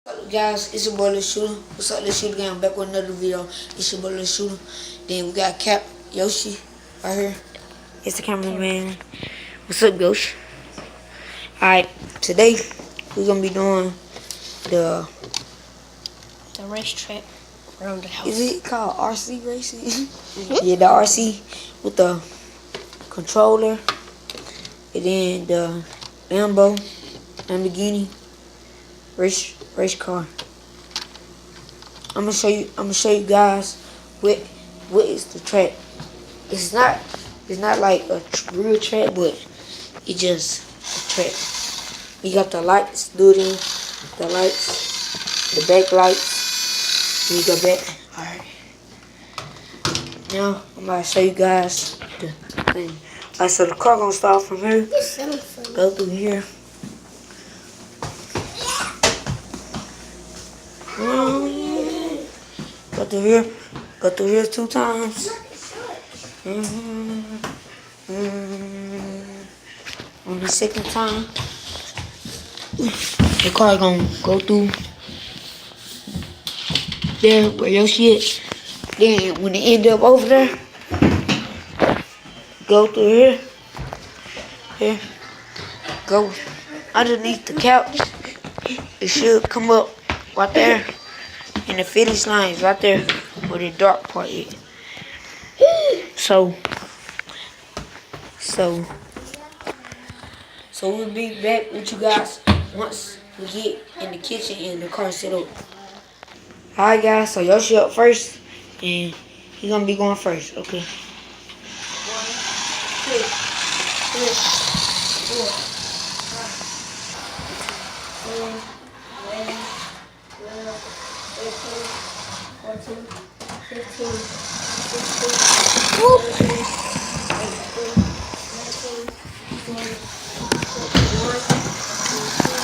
What's up, guys? It's your boy Lil Shooter. What's up, Lil Shooter? Gang, back with another video. It's your boy Lil Shooter. Then we got Cap Yoshi right here. It's the cameraman. What's up, Yoshi? Alright, today we're gonna be doing the racetrack around the house. Is it called RC racing? Yeah, the RC with the controller and then the Lamborghini race car. I'm gonna show you guys what is the track. It's not like a real track, but it's just a track. We got the lights, the lights, the back lights. We go back. Alright. Now I'm about to show you guys the thing. Alright, so the car gonna start from here. Go through here. Go through here 2 times. On the second time, the car gonna go through there where Yoshi is. Then when it end up over there, go through here, go underneath the couch. It should come up right there. And the finish line is right there where the dark part is. So we'll be back with you guys once we get in the kitchen and the car set up. Alright guys, so Yoshi up first and he's gonna be going first, okay? 1, 2, 3, 4, 5, 6, 7, 8, 9, 13, 14, 15, 16, 17, 18, 19, 20, 21, 22.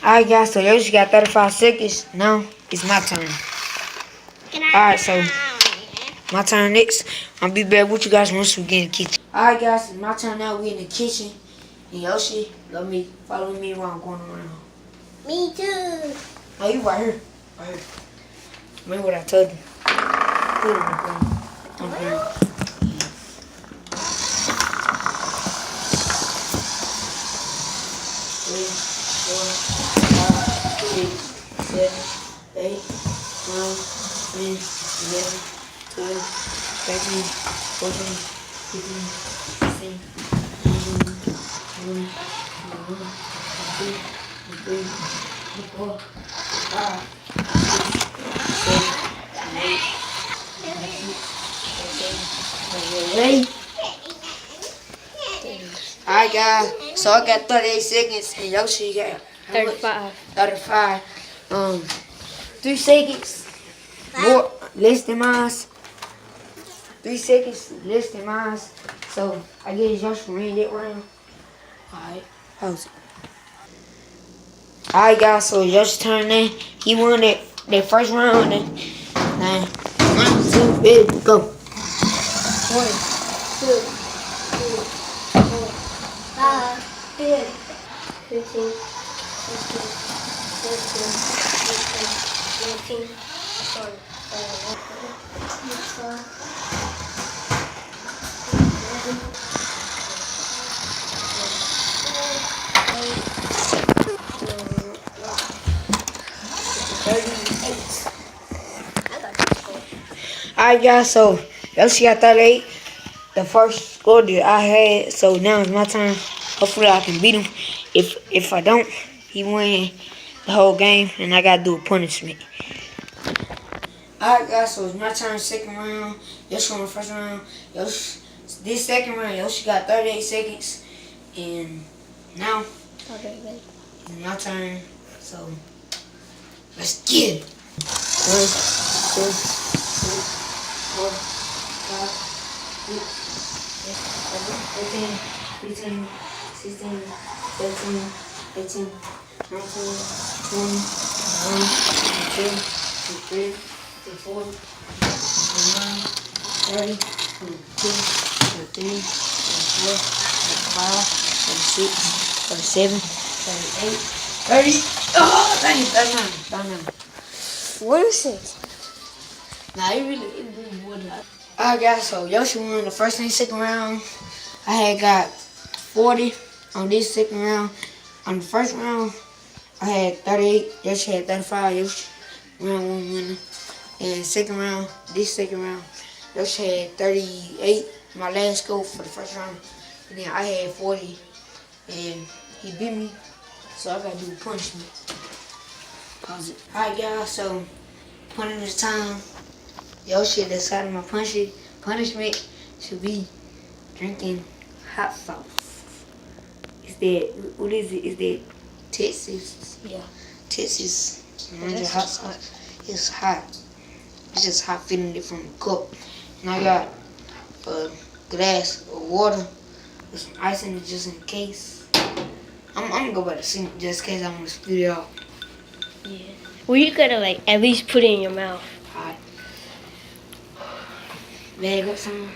Alright guys, so Yoshi got 35 seconds. Now it's my turn. Alright, so my turn next. I'll be back with you guys once we get in the kitchen. Alright guys, it's my turn now. We in the kitchen. And Yoshi, follow me while I'm going around. Me too. Oh, you right here. Right here. Remember what I told you. Put it on the ground. On the ground. 3, 4, 5, 6, 7, 8, 9, 10, 11, 12, 13, 14, 15, 16, 17, 18, 19, 20, 22, 23, 24, 25, 26, 27, 28, 29, 30. Ready? Alright guys, so I got 38 seconds and Yoshi got 35. 35. 3 seconds more less than mine. 3 seconds less than mine. So I guess Yoshi ran that round. Alright, how's it? Alright guys, so Yoshi turned in. He won that first round. And 9, 1, 2, ready, go. 1, 2, 3, 4, 5, 10, 15, 16, 17, 18, 19, 20, 38. Alright guys, so Yoshi got 38. The first score that I had, so now it's my turn. Hopefully I can beat him. If I don't, he win the whole game and I gotta do a punishment. Alright guys, so it's my turn, second round. Yoshi won the first round. Yoshi, this second round, Yoshi got 38 seconds. And now it's my turn. So let's get it. 1, 2, 3, 4, 5, 6, 7, 18, 15, 16, 17, 18, 19, 20, 21, 22, 23, 24, 25, 30, 22, 23, 24, 25, 26, 27, 28, 30. Oh, dang it, 39. What is this? Nah, it really more than that. Alright guys, so Yoshi won the first and second round. I had got 40 on this second round. On the first round, I had 38. Yoshi had 35. Yoshi round one winner. And this second round, Yoshi had 38. My last score for the first round. And then I had 40. And he beat me. So I gotta do punishment. Alright guys, so punishment time. Yoshi decided my punishment should be drinking hot sauce. Is that, what is it? Is that Texas? Yeah. Texas Ranger hot sauce. It's hot. It's just hot feeling it from the cup. And I got a glass of water with some ice in it just in case. I'm gonna go by the sink just in case I want to spit it out. Yeah. Well, you gotta like at least put it in your mouth. Alright. Bag up some.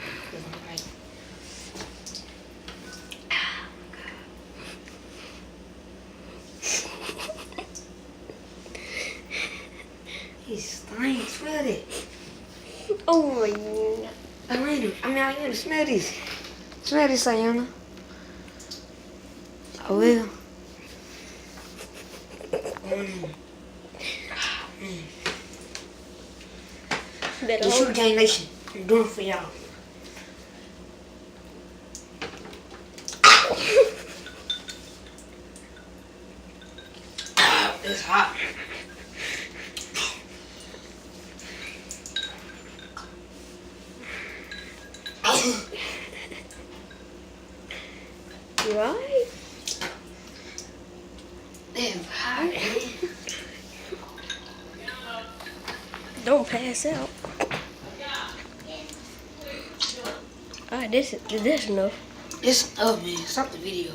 He stinks. Smell it. Oh my god. Ayana, smell this. Smell this, Ayana. I will. The Sugar Cane Nation. I'm doing it for y'all. It's hot. Right? It's hot. Don't pass out. Alright, this enough. It's up, man. Stop the video.